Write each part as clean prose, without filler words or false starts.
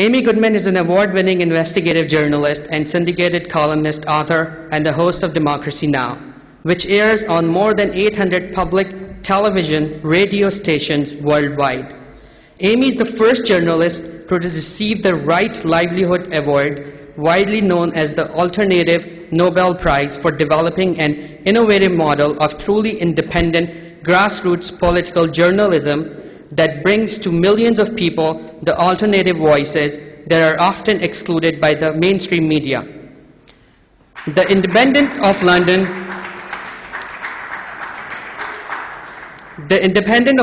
Amy Goodman is an award-winning investigative journalist and syndicated columnist, author, and the host of Democracy Now!, which airs on more than 800 public television, radio stations worldwide. Amy is the first journalist to receive the Right Livelihood Award, widely known as the Alternative Nobel Prize for developing an innovative model of truly independent grassroots political journalism that brings to millions of people the alternative voices that are often excluded by the mainstream media. The Independent of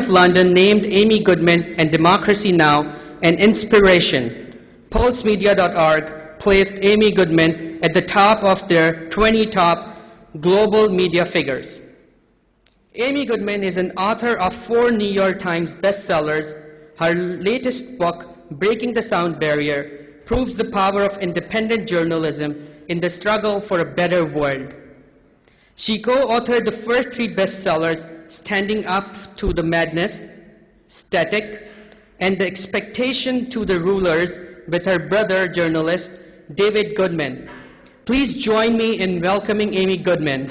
London named Amy Goodman and Democracy Now! An inspiration. Pulsemedia.org placed Amy Goodman at the top of their 20 top global media figures. Amy Goodman is an author of 4 New York Times bestsellers. Her latest book, Breaking the Sound Barrier, proves the power of independent journalism in the struggle for a better world. She co-authored the first 3 bestsellers, Standing Up to the Madness, Static, and The Expectation to the Rulers, with her brother journalist, David Goodman. Please join me in welcoming Amy Goodman.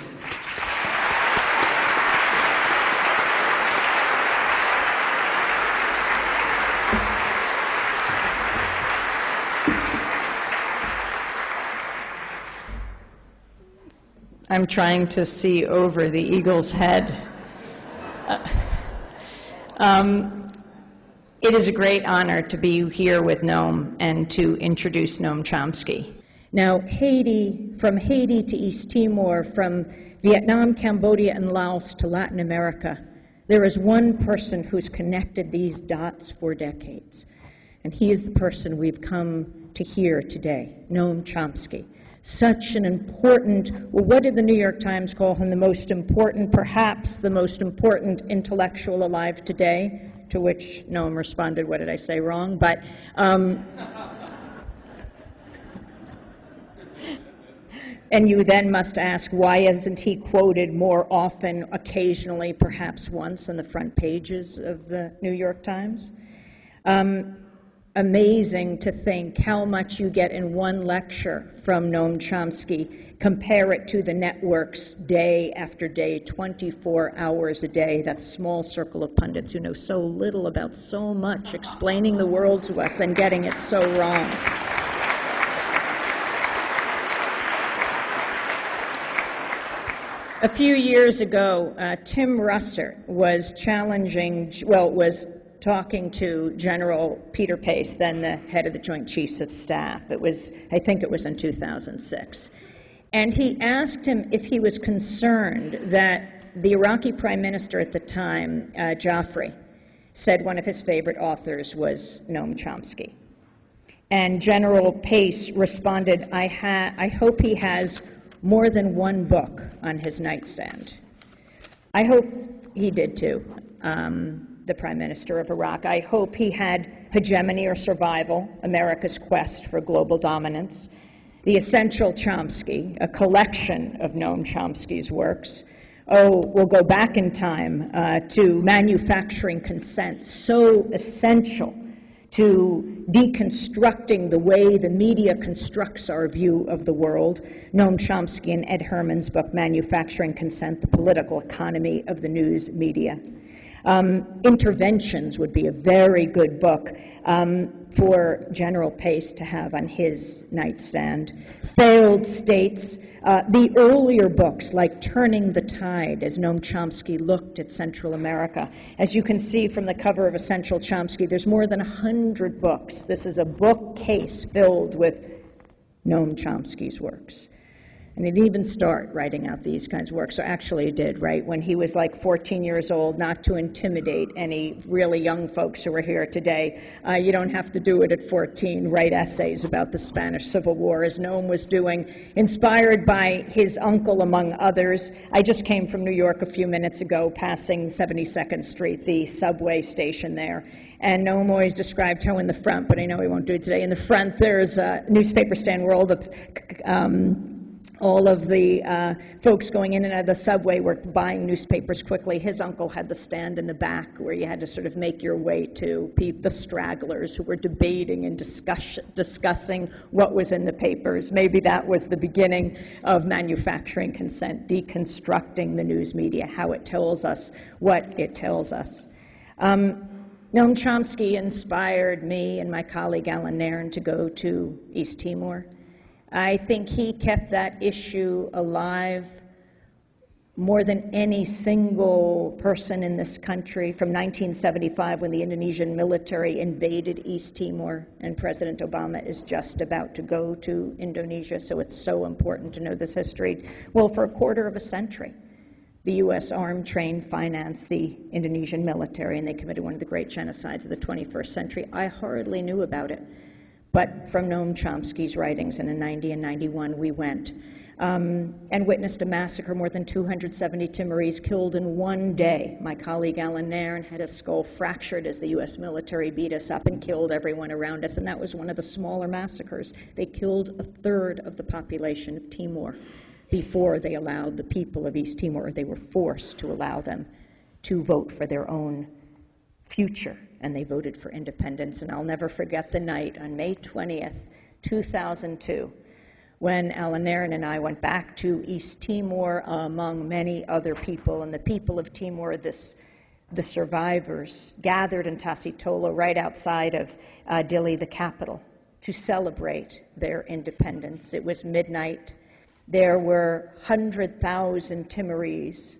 I'm trying to see over the eagle's head. It is a great honor to be here with Noam and to introduce Noam Chomsky. Now, Haiti, from Haiti to East Timor, from Vietnam, Cambodia, and Laos to Latin America, there is one person who's connected these dots for decades. And he is the person we've come to hear today, Noam Chomsky. Such an important, well, what did the New York Times call him? The most important, perhaps the most important intellectual alive today, to which Noam responded, what did I say wrong? But, and you then must ask, why isn't he quoted more often, occasionally, perhaps once, on the front pages of the New York Times? Amazing to think how much you get in one lecture from Noam Chomsky. Compare it to the networks day after day, 24 hours a day, that small circle of pundits who know so little about so much, explaining the world to us and getting it so wrong. A few years ago, Tim Russert was talking to General Peter Pace, then the head of the Joint Chiefs of Staff. I think it was in 2006. And he asked him if he was concerned that the Iraqi Prime Minister at the time, Jaffrey, said one of his favorite authors was Noam Chomsky. And General Pace responded, I hope he has more than one book on his nightstand. I hope he did too. The Prime Minister of Iraq. I hope he had Hegemony or Survival, America's Quest for Global Dominance, The Essential Chomsky, a collection of Noam Chomsky's works. Oh, we'll go back in time to Manufacturing Consent, so essential to deconstructing the way the media constructs our view of the world. Noam Chomsky and Ed Herman's book, Manufacturing Consent, The Political Economy of the News Media. Interventions would be a very good book for General Pace to have on his nightstand. Failed States, the earlier books like Turning the Tide, as Noam Chomsky looked at Central America. As you can see from the cover of Essential Chomsky, there's more than 100 books. This is a bookcase filled with Noam Chomsky's works. And he didn't even start writing out these kinds of works. So actually he did, right? When he was like 14 years old, not to intimidate any really young folks who are here today. You don't have to do it at 14, write essays about the Spanish Civil War, as Noam was doing, inspired by his uncle, among others. I just came from New York a few minutes ago, passing 72nd Street, the subway station there. And Noam always described how in the front, but I know he won't do it today, in the front there's a newspaper stand where all the all of the folks going in and out of the subway were buying newspapers quickly. His uncle had the stand in the back where you had to sort of make your way to the stragglers who were debating and discussing what was in the papers. Maybe that was the beginning of manufacturing consent, deconstructing the news media, how it tells us what it tells us. Noam Chomsky inspired me and my colleague Alan Nairn to go to East Timor. I think he kept that issue alive more than any single person in this country from 1975 when the Indonesian military invaded East Timor, and President Obama is just about to go to Indonesia, so it's so important to know this history. Well, for a quarter of a century, the U.S. armed, trained, financed the Indonesian military, and they committed one of the great genocides of the 21st century. I hardly knew about it. But from Noam Chomsky's writings, and in 90 and 91 we went and witnessed a massacre, more than 270 Timorese killed in one day. My colleague Alan Nairn had his skull fractured as the U.S. military beat us up and killed everyone around us, and that was one of the smaller massacres. They killed a third of the population of Timor before they allowed the people of East Timor, or they were forced to allow them to vote for their own future. And they voted for independence. And I'll never forget the night on May 20th, 2002, when Alan Nairn and I went back to East Timor among many other people. And the people of Timor, the survivors, gathered in Tasitolo right outside of Dili, the capital, to celebrate their independence. It was midnight. There were 100,000 Timorese.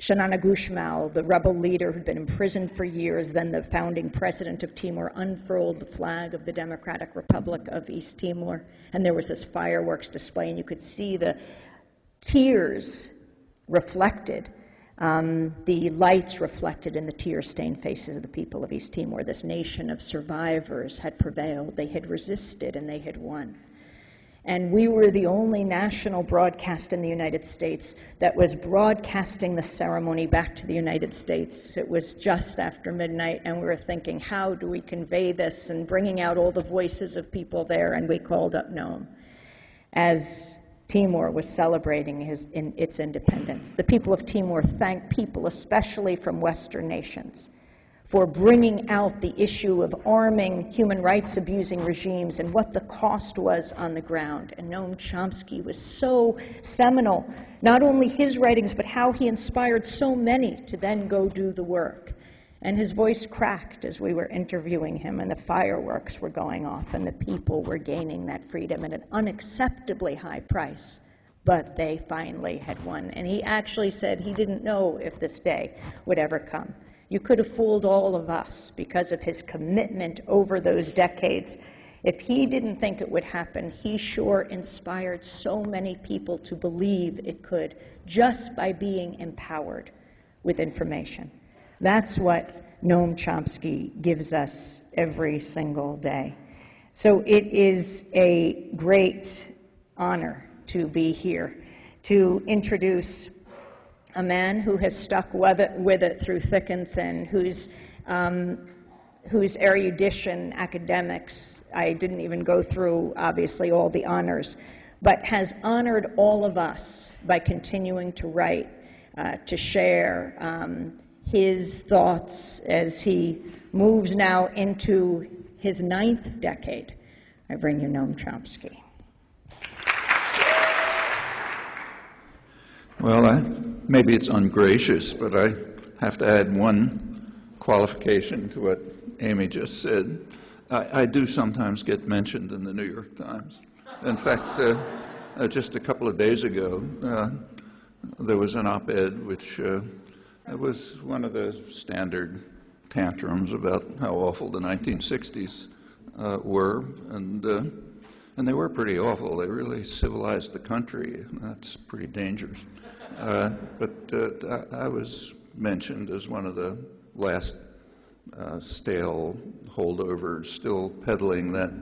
Shanana Gusmao, the rebel leader who'd been imprisoned for years, then the founding president of Timor, unfurled the flag of the Democratic Republic of East Timor, and there was this fireworks display, and you could see the tears reflected, the lights reflected in the tear-stained faces of the people of East Timor. This nation of survivors had prevailed. They had resisted, and they had won. And we were the only national broadcast in the United States that was broadcasting the ceremony back to the United States. It was just after midnight, and we were thinking, how do we convey this, and bringing out all the voices of people there, and we called up Noam as Timor was celebrating its independence. The people of Timor thanked people, especially from Western nations, for bringing out the issue of arming human rights abusing regimes and what the cost was on the ground. And Noam Chomsky was so seminal, not only his writings, but how he inspired so many to then go do the work. And his voice cracked as we were interviewing him, and the fireworks were going off, and the people were gaining that freedom at an unacceptably high price. But they finally had won. And he actually said he didn't know if this day would ever come. You could have fooled all of us because of his commitment over those decades. If he didn't think it would happen, he sure inspired so many people to believe it could just by being empowered with information. That's what Noam Chomsky gives us every single day. So it is a great honor to be here to introduce a man who has stuck with it through thick and thin, whose erudition, academics, I didn't even go through, obviously, all the honors, but has honored all of us by continuing to write, to share his thoughts as he moves now into his 9th decade. I bring you Noam Chomsky. Well, maybe it's ungracious, but I have to add one qualification to what Amy just said. I do sometimes get mentioned in the New York Times. In fact, just a couple of days ago, there was an op-ed which it was one of the standard tantrums about how awful the 1960s were, and they were pretty awful. They really civilized the country, and that's pretty dangerous. But I was mentioned as one of the last stale holdovers, still peddling that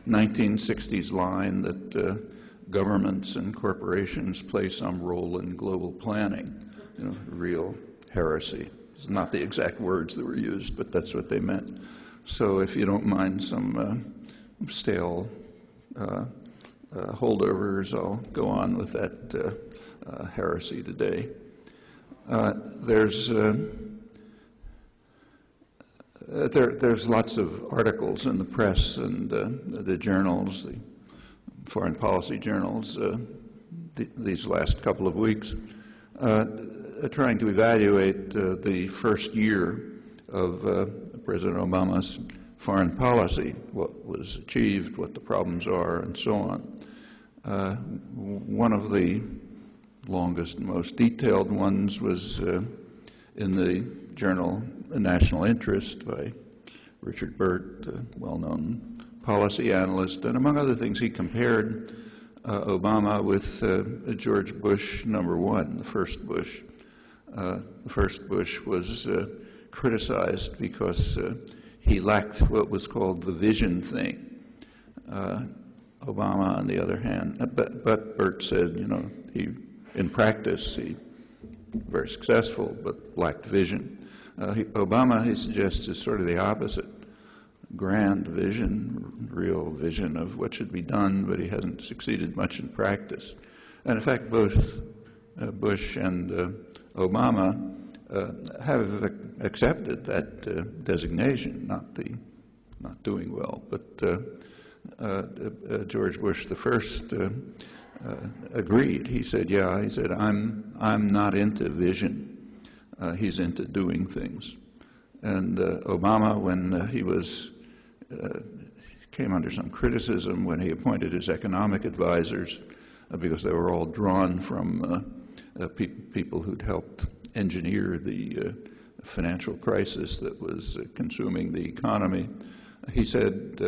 1960s line that governments and corporations play some role in global planning. You know, real heresy. It's not the exact words that were used, but that's what they meant. So if you don't mind some stale holdovers. I'll go on with that heresy today. There's lots of articles in the press and the journals, the foreign policy journals, these last couple of weeks, trying to evaluate the first year of President Obama's foreign policy, what was achieved, what the problems are, and so on. One of the longest and most detailed ones was in the journal National Interest by Richard Burt, a well-known policy analyst, and among other things he compared Obama with George Bush #1, the first Bush. The first Bush was criticized because he lacked what was called the vision thing. Obama, on the other hand, but Burt said, in practice, he was very successful, but lacked vision. Obama, he suggests, is sort of the opposite. Grand vision, real vision of what should be done, but he hasn't succeeded much in practice. And in fact, both Bush and Obama have accepted that designation, not doing well. But George Bush the first agreed. He said, I'm not into vision. He's into doing things. And Obama, when he came under some criticism when he appointed his economic advisors, because they were all drawn from people who'd helped engineer the financial crisis that was consuming the economy. He said,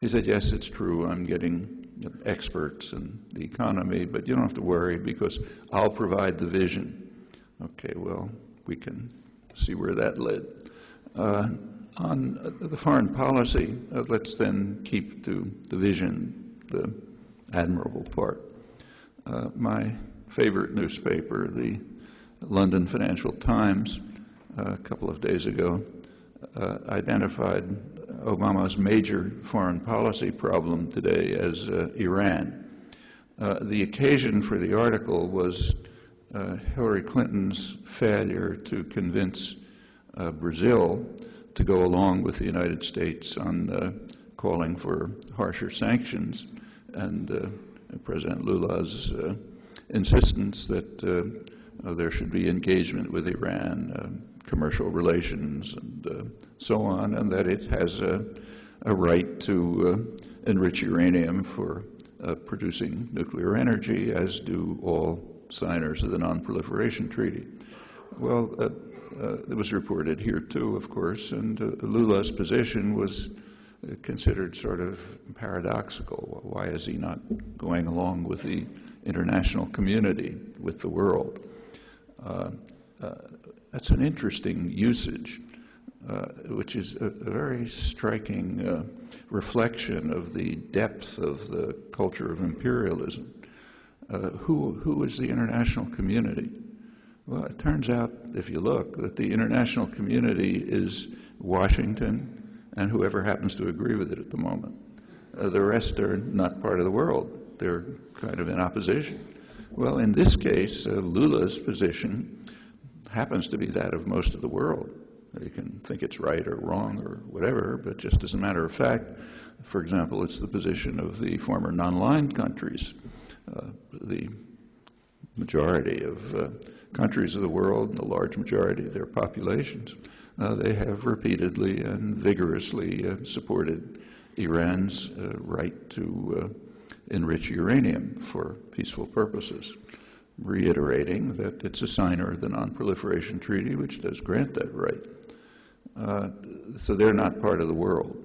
yes, it's true, I'm getting experts in the economy, but you don't have to worry because I'll provide the vision. Okay, well, we can see where that led. On the foreign policy, let's then keep to the vision, the admirable part. My favorite newspaper, the London Financial Times, a couple of days ago, identified Obama's major foreign policy problem today as Iran. The occasion for the article was Hillary Clinton's failure to convince Brazil to go along with the United States on calling for harsher sanctions, and President Lula's insistence that there should be engagement with Iran, commercial relations, and so on, and that it has a right to enrich uranium for producing nuclear energy, as do all signers of the Non-Proliferation Treaty. Well, it was reported here too, of course, and Lula's position was considered sort of paradoxical. Why is he not going along with the international community, with the world? That's an interesting usage, which is a very striking reflection of the depth of the culture of imperialism. Who is the international community? Well, it turns out, if you look, that the international community is Washington and whoever happens to agree with it at the moment. The rest are not part of the world. They're kind of in opposition. Well, in this case, Lula's position happens to be that of most of the world. You can think it's right or wrong or whatever, but just as a matter of fact, for example, it's the position of the former non-aligned countries. The majority of countries of the world, the large majority of their populations, they have repeatedly and vigorously supported Iran's right to enrich uranium for peaceful purposes, reiterating that it's a signer of the Non-Proliferation Treaty, which does grant that right. So they're not part of the world.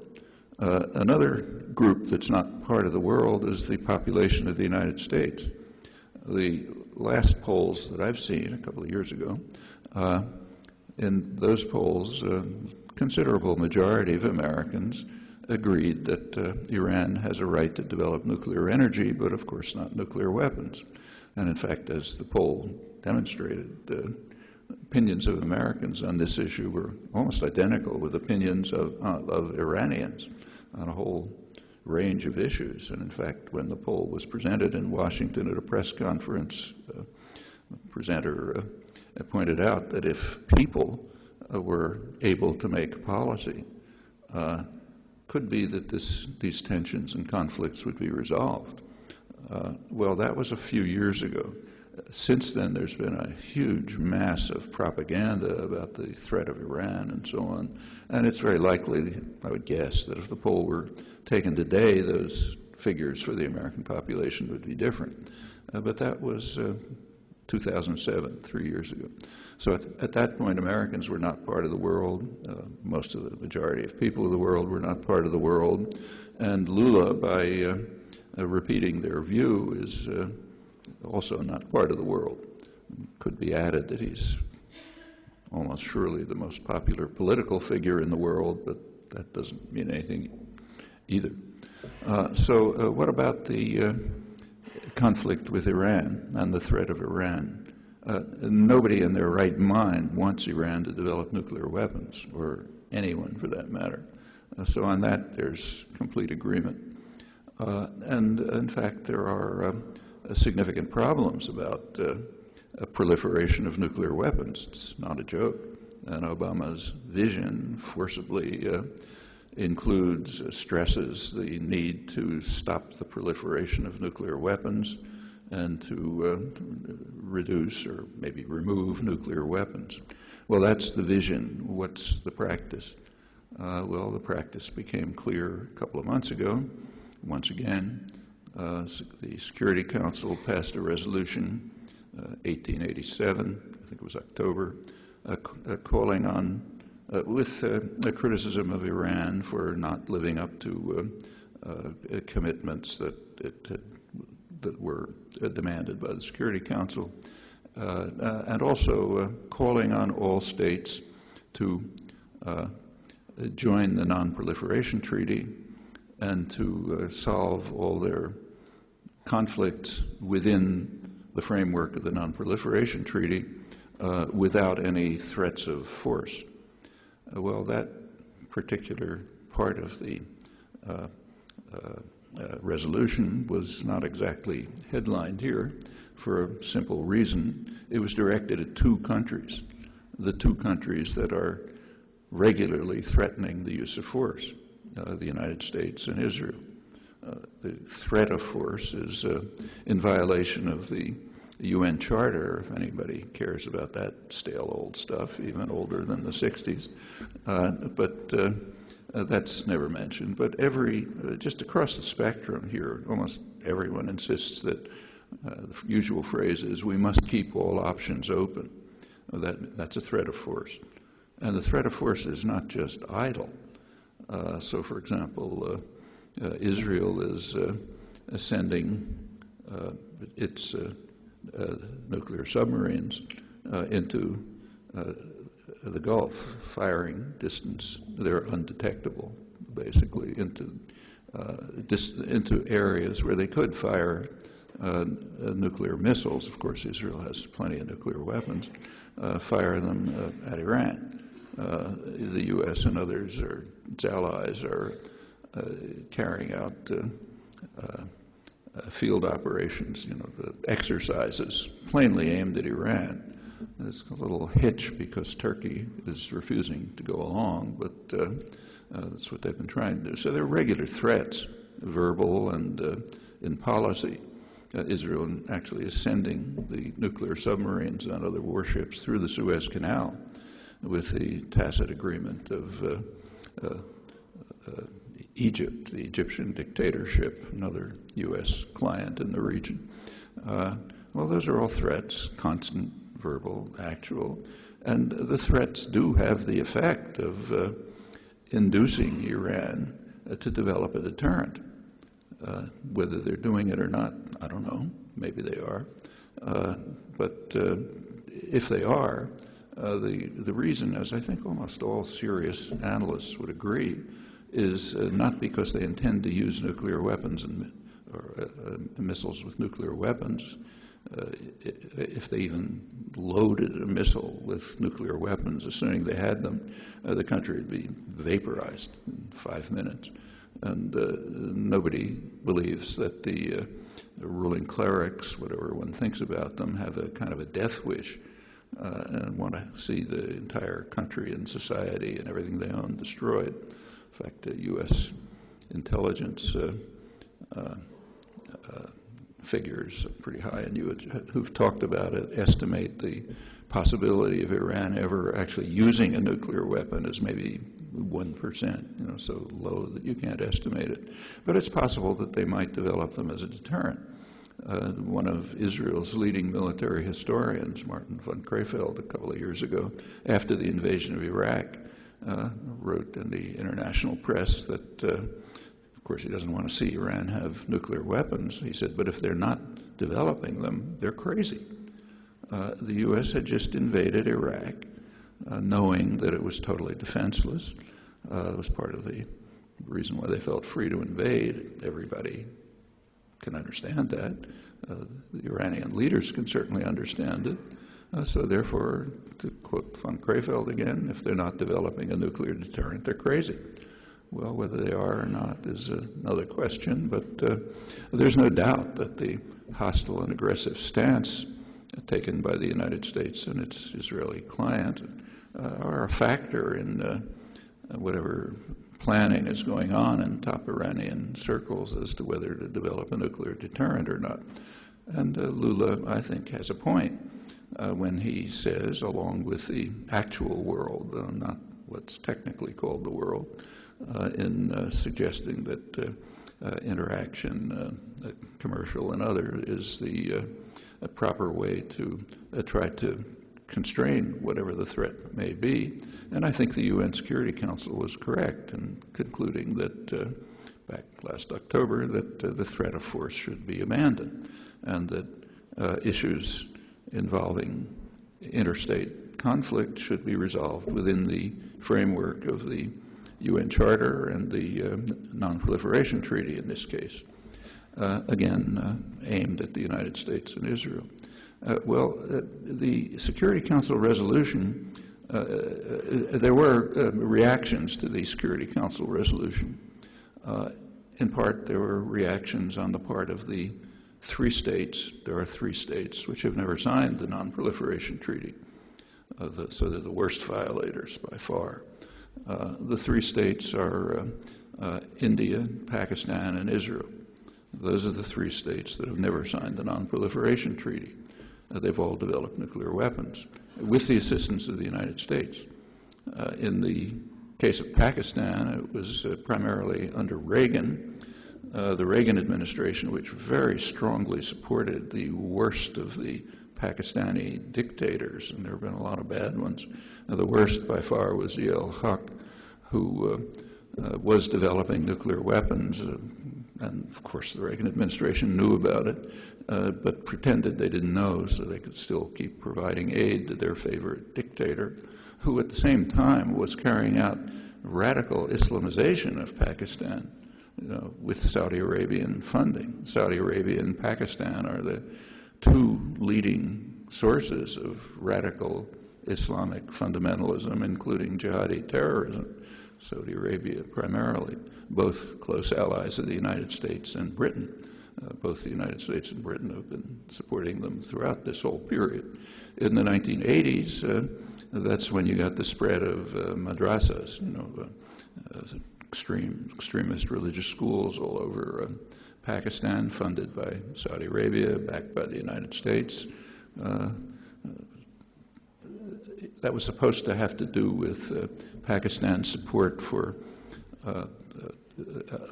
Another group that's not part of the world is the population of the United States. The last polls that I've seen a couple of years ago, in those polls, a considerable majority of Americans agreed that Iran has a right to develop nuclear energy, but of course not nuclear weapons. And in fact, as the poll demonstrated, the opinions of Americans on this issue were almost identical with opinions of Iranians on a whole range of issues. And in fact, when the poll was presented in Washington at a press conference, the presenter pointed out that if people were able to make policy, could be that these tensions and conflicts would be resolved. Well, that was a few years ago. Since then, there's been a huge mass of propaganda about the threat of Iran and so on, and it's very likely, I would guess, that if the poll were taken today, those figures for the American population would be different. But that was 2007, 3 years ago. So at that point, Americans were not part of the world. Most of the majority of people of the world were not part of the world. And Lula, by repeating their view, is also not part of the world. It could be added that he's almost surely the most popular political figure in the world, but that doesn't mean anything either. So what about the conflict with Iran and the threat of Iran? Nobody in their right mind wants Iran to develop nuclear weapons, or anyone for that matter. So on that, there's complete agreement. And in fact, there are significant problems about a proliferation of nuclear weapons. It's not a joke. And Obama's vision forcibly stresses the need to stop the proliferation of nuclear weapons and to reduce or maybe remove nuclear weapons. Well, that's the vision. What's the practice? Well, the practice became clear a couple of months ago. Once again, the Security Council passed a resolution, 1887, I think it was October, calling on, with a criticism of Iran for not living up to commitments that were demanded by the Security Council, and also calling on all states to join the Non-Proliferation Treaty and to solve all their conflicts within the framework of the Non-Proliferation Treaty without any threats of force. Well, that particular part of the resolution was not exactly headlined here for a simple reason. It was directed at two countries, the two countries that are regularly threatening the use of force, the United States and Israel. The threat of force is in violation of the UN Charter, if anybody cares about that stale old stuff, even older than the 60s. But that's never mentioned. But just across the spectrum here, almost everyone insists that the usual phrase is, we must keep all options open. That's a threat of force. And the threat of force is not just idle. So, for example, Israel is sending its nuclear submarines into the Gulf, firing distance. They're undetectable, basically, into areas where they could fire nuclear missiles. Of course, Israel has plenty of nuclear weapons. Fire them at Iran. The U.S. and others, or its allies, are carrying out field operations, the exercises plainly aimed at Iran. There's a little hitch because Turkey is refusing to go along, but that's what they've been trying to do. So there are regular threats, verbal and in policy. Israel actually is sending the nuclear submarines and other warships through the Suez Canal with the tacit agreement of Egypt, the Egyptian dictatorship, another U.S. client in the region. Well, those are all threats, constant, verbal, actual, and the threats do have the effect of inducing Iran to develop a deterrent. Whether they're doing it or not, I don't know. Maybe they are. But if they are, the reason, as I think almost all serious analysts would agree, is not because they intend to use nuclear weapons or missiles with nuclear weapons. If they even loaded a missile with nuclear weapons, assuming they had them, the country would be vaporized in 5 minutes. And nobody believes that the ruling clerics, whatever one thinks about them, have a kind of a death wish and want to see the entire country and society and everything they own destroyed. In fact, U.S. intelligence figures pretty high in you who've talked about it estimate the possibility of Iran ever actually using a nuclear weapon as maybe 1%, so low that you can't estimate it. But it's possible that they might develop them as a deterrent. One of Israel's leading military historians, Martin von Crefeld, a couple of years ago, after the invasion of Iraq, wrote in the international press that, of course, he doesn't want to see Iran have nuclear weapons. He said, but if they're not developing them, they're crazy. The U.S. had just invaded Iraq, knowing that it was totally defenseless. It was part of the reason why they felt free to invade. Everybody can understand that. The Iranian leaders can certainly understand it. So therefore, to quote von Crefeld again, if they're not developing a nuclear deterrent, they're crazy. Well, whether they are or not is another question, but there's no doubt that the hostile and aggressive stance taken by the United States and its Israeli client are a factor in whatever planning is going on in top Iranian circles as to whether to develop a nuclear deterrent or not. And Lula, I think, has a point when he says, along with the actual world, not what's technically called the world, in suggesting that interaction, commercial and other, is the proper way to try to constrain whatever the threat may be. And I think the UN Security Council was correct in concluding that back last October that the threat of force should be abandoned and that issues involving interstate conflict should be resolved within the framework of the UN Charter and the Non-Proliferation Treaty in this case, again aimed at the United States and Israel. The Security Council resolution, there were reactions to the Security Council resolution. In part, there were reactions on the part of the 3 states. There are 3 states which have never signed the Non-Proliferation Treaty, so they're the worst violators by far. The 3 states are India, Pakistan, and Israel. Those are the 3 states that have never signed the Non-Proliferation Treaty. They've all developed nuclear weapons with the assistance of the United States. In the case of Pakistan, it was primarily under Reagan, the Reagan administration, which very strongly supported the worst of the Pakistani dictators, and there have been a lot of bad ones. The worst by far was Zia-ul-Haq, who was developing nuclear weapons, and of course the Reagan administration knew about it, but pretended they didn't know so they could still keep providing aid to their favorite dictator, who at the same time was carrying out radical Islamization of Pakistan, with Saudi Arabian funding. Saudi Arabia and Pakistan are the 2 leading sources of radical Islamic fundamentalism, including jihadi terrorism. Saudi Arabia primarily, both close allies of the United States and Britain. Both the United States and Britain have been supporting them throughout this whole period. In the 1980s, that's when you got the spread of madrasas, extremist religious schools all over Pakistan, funded by Saudi Arabia, backed by the United States. That was supposed to have to do with Pakistan's support for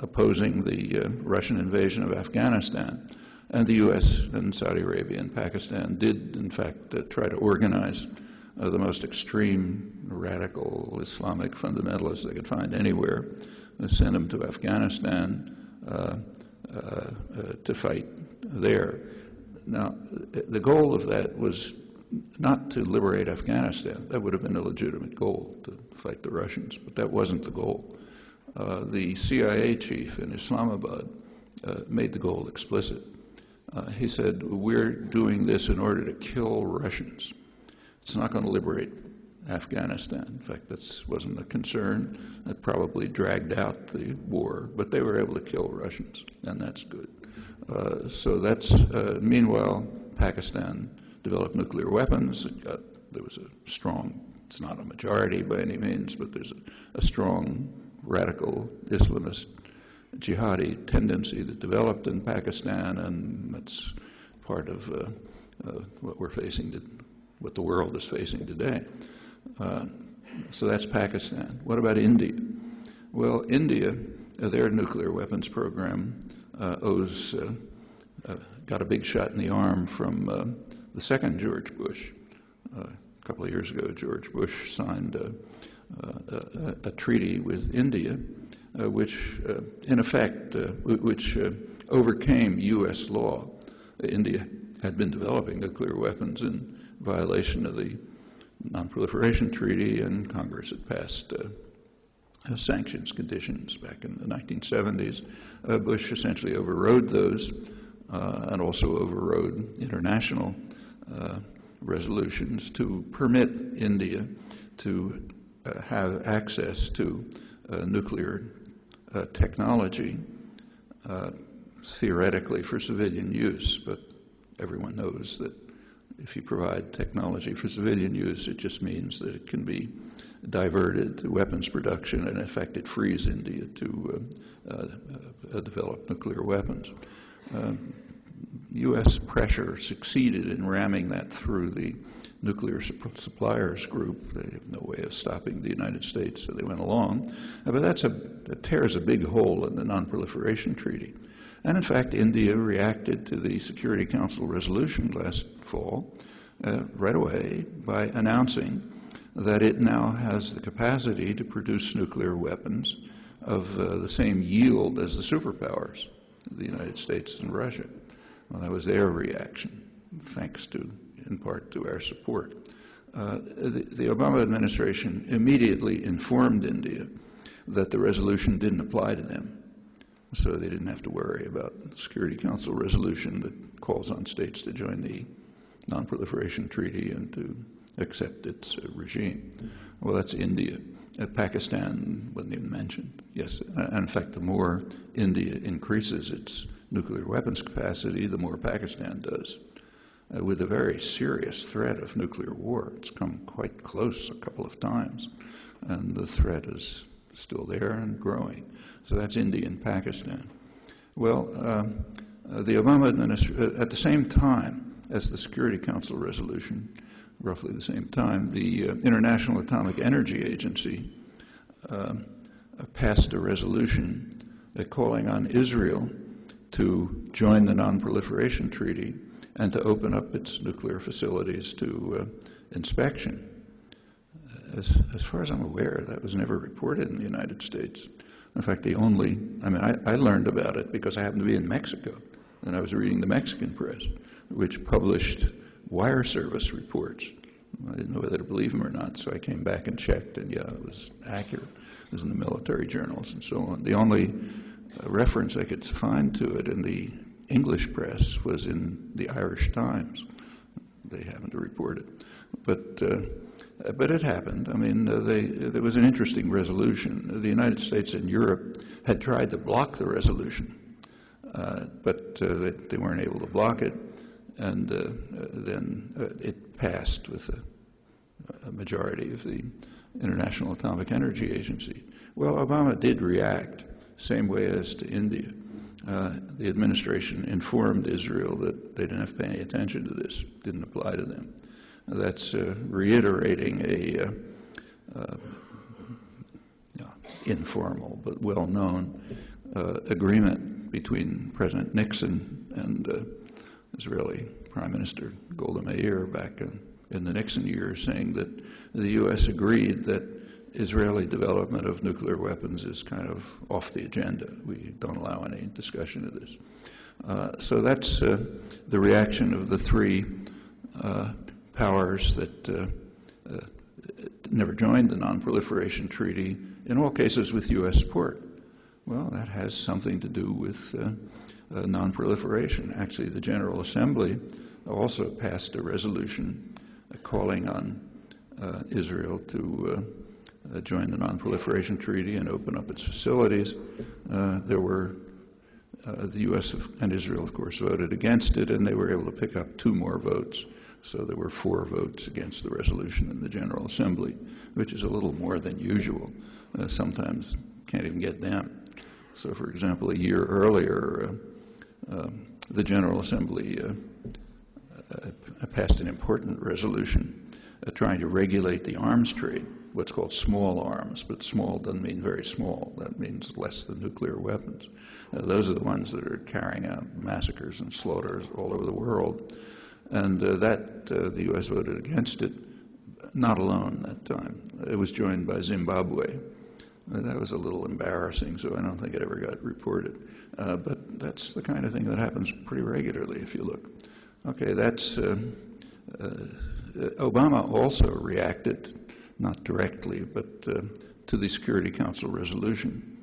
opposing the Russian invasion of Afghanistan. And the U.S. and Saudi Arabia and Pakistan did, in fact, try to organize the most extreme, radical Islamic fundamentalists they could find anywhere, send them to Afghanistan to fight there. Now, the goal of that was not to liberate Afghanistan. That would have been a legitimate goal, to fight the Russians, but that wasn't the goal. The CIA chief in Islamabad made the goal explicit. He said, we're doing this in order to kill Russians. It's not going to liberate Afghanistan. In fact, that wasn't a concern. That probably dragged out the war, but they were able to kill Russians, and that's good. So that's, meanwhile, Pakistan developed nuclear weapons. There was a strong, it's not a majority by any means, but there's a strong radical Islamist jihadi tendency that developed in Pakistan, and that's part of what we're facing, what the world is facing today. So that's Pakistan. What about India? Well, India, their nuclear weapons program got a big shot in the arm from the second George Bush. A couple of years ago, George Bush signed a treaty with India, which, in effect, overcame U.S. law. India had been developing nuclear weapons in violation of the Non-Proliferation Treaty, and Congress had passed sanctions conditions back in the 1970s. Bush essentially overrode those and also overrode international resolutions to permit India to have access to nuclear technology, theoretically for civilian use, but everyone knows that if you provide technology for civilian use, it just means that it can be diverted to weapons production, and in effect it frees India to develop nuclear weapons. U.S. pressure succeeded in ramming that through the nuclear suppliers group. They have no way of stopping the United States, so they went along. But that tears a big hole in the Non-Proliferation Treaty. And in fact, India reacted to the Security Council resolution last fall right away by announcing that it now has the capacity to produce nuclear weapons of the same yield as the superpowers, the United States and Russia. Well, that was their reaction, thanks to, in part, to our support. The Obama administration immediately informed India that the resolution didn't apply to them, so they didn't have to worry about the Security Council resolution that calls on states to join the Non-Proliferation Treaty and to accept its regime. Well, that's India. Pakistan wasn't even mentioned. Yes, and in fact, the more India increases its nuclear weapons capacity, the more Pakistan does. With a very serious threat of nuclear war. It's come quite close a couple of times, and the threat is still there and growing. So that's India and Pakistan. Well, the Obama administration, at the same time as the Security Council resolution, roughly the same time, the International Atomic Energy Agency passed a resolution calling on Israel to join the Non-Proliferation Treaty and to open up its nuclear facilities to inspection. As far as I'm aware, that was never reported in the United States. In fact, I learned about it because I happened to be in Mexico, and I was reading the Mexican press, which published wire service reports. I didn't know whether to believe them or not, so I came back and checked, and yeah, it was accurate. It was in the military journals and so on. The only reference I could find to it in the English press was in the Irish Times. They happened to report it. But it happened. I mean, there was an interesting resolution. The United States and Europe had tried to block the resolution, but they weren't able to block it, and then it passed with a majority of the International Atomic Energy Agency. Well, Obama did react, same way as to India. The administration informed Israel that they didn't have to pay any attention to this, didn't apply to them. That's reiterating a informal but well-known agreement between President Nixon and Israeli Prime Minister Golda Meir back in the Nixon years, saying that the U.S. agreed that Israeli development of nuclear weapons is kind of off the agenda. We don't allow any discussion of this. So that's the reaction of the three powers that never joined the Non-Proliferation Treaty, in all cases with U.S. support. Well, that has something to do with non-proliferation. Actually, the General Assembly also passed a resolution calling on Israel to join the Non-Proliferation Treaty and open up its facilities. There were the U.S. and Israel, of course, voted against it, and they were able to pick up 2 more votes. So there were 4 votes against the resolution in the General Assembly, which is a little more than usual. Sometimes can't even get them. So, for example, a year earlier, the General Assembly passed an important resolution trying to regulate the arms trade, what's called small arms, but small doesn't mean very small. That means less than nuclear weapons. Those are the ones that are carrying out massacres and slaughters all over the world. And the U.S. voted against it, not alone that time. It was joined by Zimbabwe. That was a little embarrassing, so I don't think it ever got reported. But that's the kind of thing that happens pretty regularly if you look. Okay, that's Obama also reacted, not directly, but to the Security Council resolution.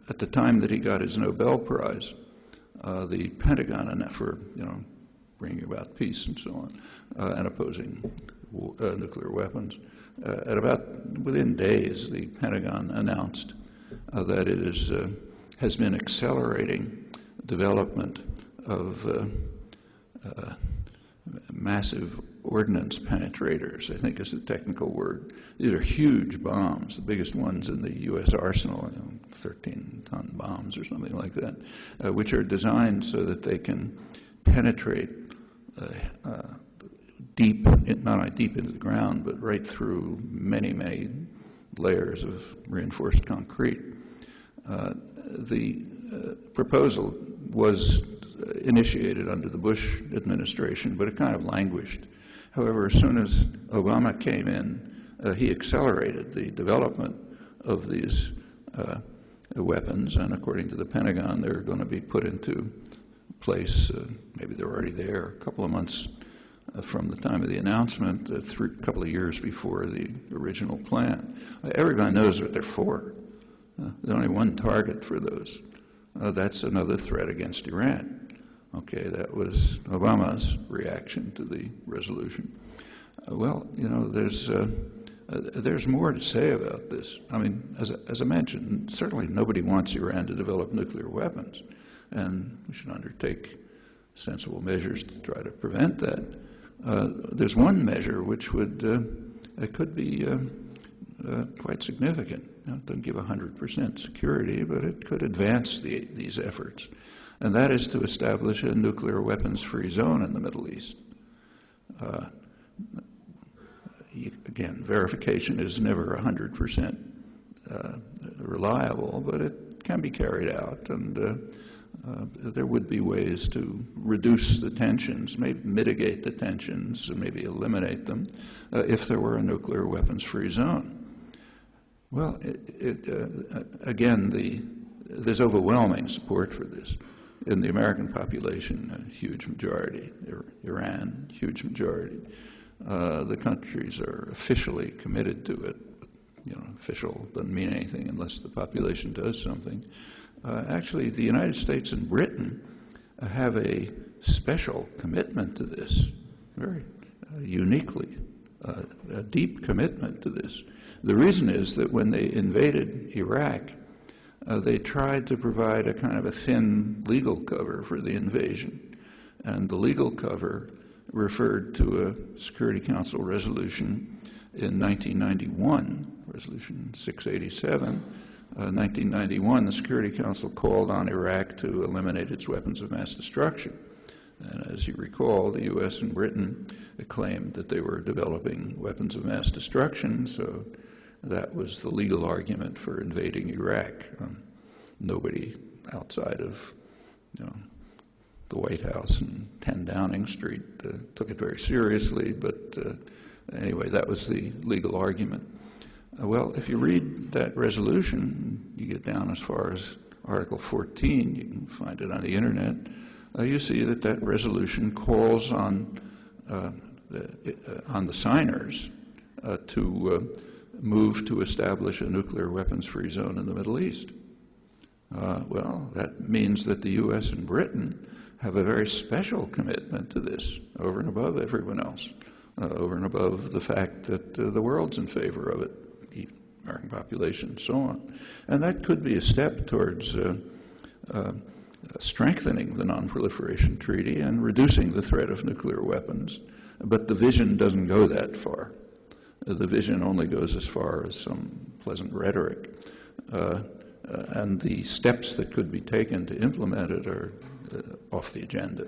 At the time that he got his Nobel Prize, the Pentagon, and for bringing about peace and so on, and opposing nuclear weapons, within days, the Pentagon announced that it has been accelerating development of massive ordnance penetrators, I think is the technical word. These are huge bombs, the biggest ones in the U.S. arsenal, 13-ton bombs or something like that, which are designed so that they can penetrate deep, not only deep into the ground, but right through many, many layers of reinforced concrete. The proposal was initiated under the Bush administration, but it kind of languished. However, as soon as Obama came in, he accelerated the development of these weapons, and according to the Pentagon, they're going to be put into place, maybe they're already there, a couple of months from the time of the announcement, a couple of years before the original plan. Everybody knows what they're for. There's only one target for those. That's another threat against Iran. Okay, that was Obama's reaction to the resolution. Well, there's more to say about this. I mean, as I mentioned, certainly nobody wants Iran to develop nuclear weapons, and we should undertake sensible measures to try to prevent that. There's one measure which could be quite significant. It doesn't give 100% security, but it could advance these efforts, and that is to establish a nuclear weapons-free zone in the Middle East. Again, verification is never 100% reliable, but it can be carried out, and there would be ways to reduce the tensions, maybe mitigate the tensions, or maybe eliminate them, if there were a nuclear weapons-free zone. Well, again, there's overwhelming support for this. In the American population, a huge majority. Iran, huge majority. The countries are officially committed to it. Official doesn't mean anything unless the population does something. Actually, the United States and Britain have a special commitment to this, very uniquely, a deep commitment to this. The reason is that when they invaded Iraq, they tried to provide a kind of a thin legal cover for the invasion. And the legal cover referred to a Security Council resolution in 1991, Resolution 687. 1991, the Security Council called on Iraq to eliminate its weapons of mass destruction. And as you recall, the U.S. and Britain claimed that they were developing weapons of mass destruction, so that was the legal argument for invading Iraq. Nobody outside of the White House and 10 Downing Street took it very seriously, but anyway, that was the legal argument. Well, if you read that resolution, you get down as far as Article 14, you can find it on the internet, you see that resolution calls on the signers to move to establish a nuclear weapons-free zone in the Middle East. Well, that means that the U.S. and Britain have a very special commitment to this, over and above everyone else. over and above the fact that the world's in favor of it, the American population, and so on. And that could be a step towards strengthening the Non-Proliferation Treaty and reducing the threat of nuclear weapons. But the vision doesn't go that far. The vision only goes as far as some pleasant rhetoric. And the steps that could be taken to implement it are off the agenda,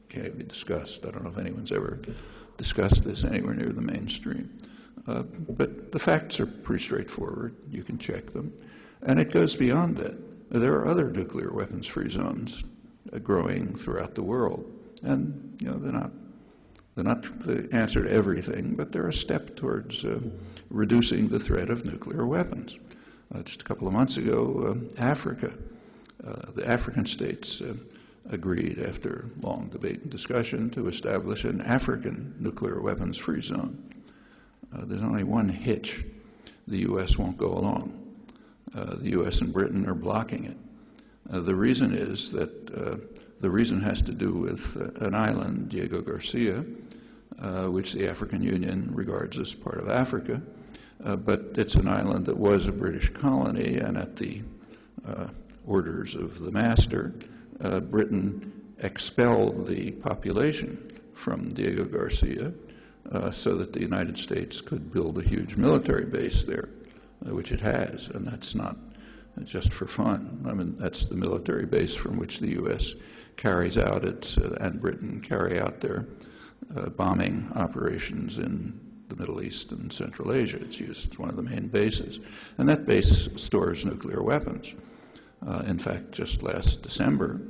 can't even be discussed. I don't know if anyone's ever discussed this anywhere near the mainstream. But the facts are pretty straightforward. You can check them. And it goes beyond that. There are other nuclear weapons-free zones growing throughout the world. And, you know, they're not the answer to everything, but they're a step towards reducing the threat of nuclear weapons. Just a couple of months ago, Africa, the African states agreed after long debate and discussion to establish an African nuclear weapons-free zone. There's only one hitch. The U.S. won't go along. The U.S. and Britain are blocking it. The reason is that the reason has to do with an island, Diego Garcia, which the African Union regards as part of Africa, but it's an island that was a British colony, and at the orders of the master, Britain expelled the population from Diego Garcia so that the United States could build a huge military base there, which it has, and that's not just for fun. I mean, that's the military base from which the U.S. carries out its, and Britain carry out their bombing operations in the Middle East and Central Asia. It's one of the main bases. And that base stores nuclear weapons. In fact, just last December,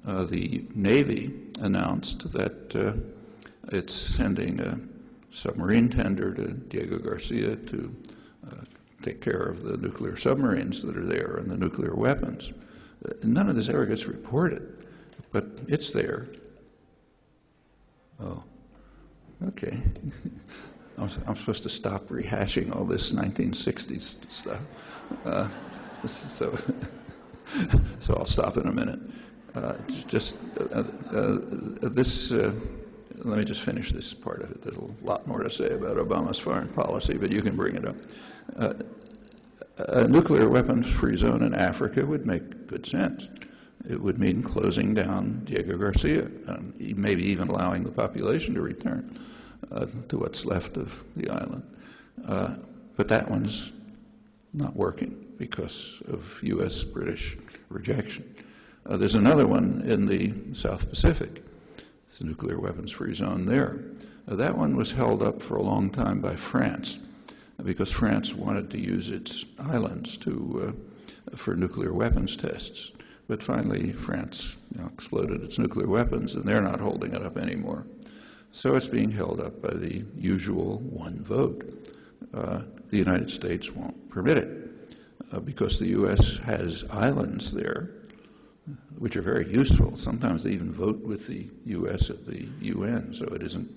the Navy announced that it's sending a submarine tender to Diego Garcia to take care of the nuclear submarines that are there and the nuclear weapons. None of this ever gets reported, but it's there. Oh, okay. I'm supposed to stop rehashing all this 1960s stuff. So I'll stop in a minute. Let me just finish this part of it. There's a lot more to say about Obama's foreign policy, but you can bring it up. A nuclear weapons-free zone in Africa would make good sense. It would mean closing down Diego Garcia, and maybe even allowing the population to return to what's left of the island. But that one's not working because of U.S.-British rejection. There's another one in the South Pacific. It's a nuclear weapons-free zone there. That one was held up for a long time by France because France wanted to use its islands for nuclear weapons tests. But finally, France exploded its nuclear weapons, and they're not holding it up anymore. So it's being held up by the usual one vote. The United States won't permit it because the U.S. has islands there, which are very useful. Sometimes they even vote with the U.S. at the UN, so it isn't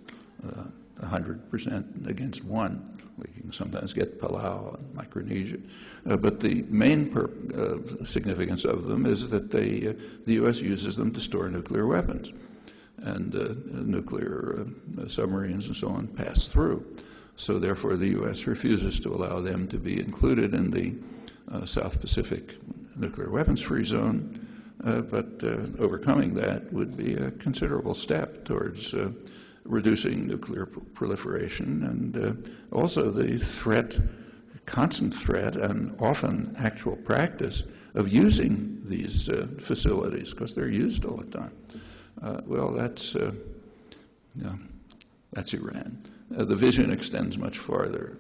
100% against one. We can sometimes get Palau and Micronesia. But the main significance of them is that the U.S. uses them to store nuclear weapons. And nuclear submarines and so on pass through. So therefore the U.S. refuses to allow them to be included in the South Pacific nuclear weapons-free zone. But overcoming that would be a considerable step towards reducing nuclear proliferation and also the threat, constant threat, and often actual practice of using these facilities because they're used all the time. Well, that's Iran. The vision extends much farther.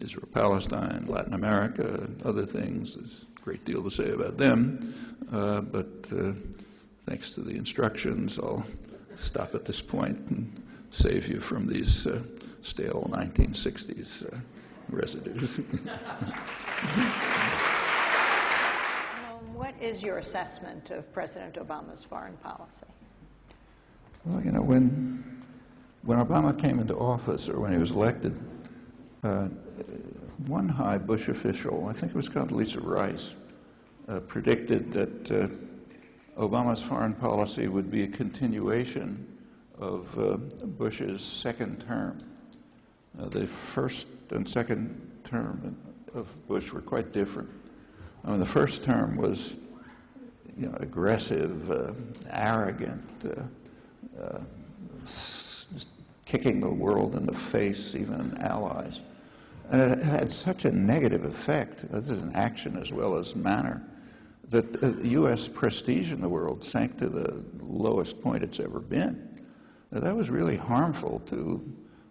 Israel, Palestine, Latin America, other things. There's a great deal to say about them, but thanks to the instructions, I'll stop at this point and save you from these stale 1960s residues. What is your assessment of President Obama's foreign policy? Well, when Obama came into office, or when he was elected, one high Bush official, I think it was Condoleezza Rice, predicted that Obama's foreign policy would be a continuation of Bush's second term. The first and second term of Bush were quite different. I mean, the first term was, aggressive, arrogant, kicking the world in the face, even allies. And it had such a negative effect, this is an action as well as manner, that U.S. prestige in the world sank to the lowest point it's ever been. Now, that was really harmful to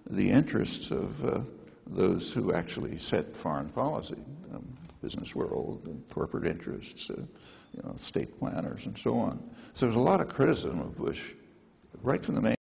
the interests of those who actually set foreign policy, business world, corporate interests, state planners, and so on. So there's a lot of criticism of Bush right from the main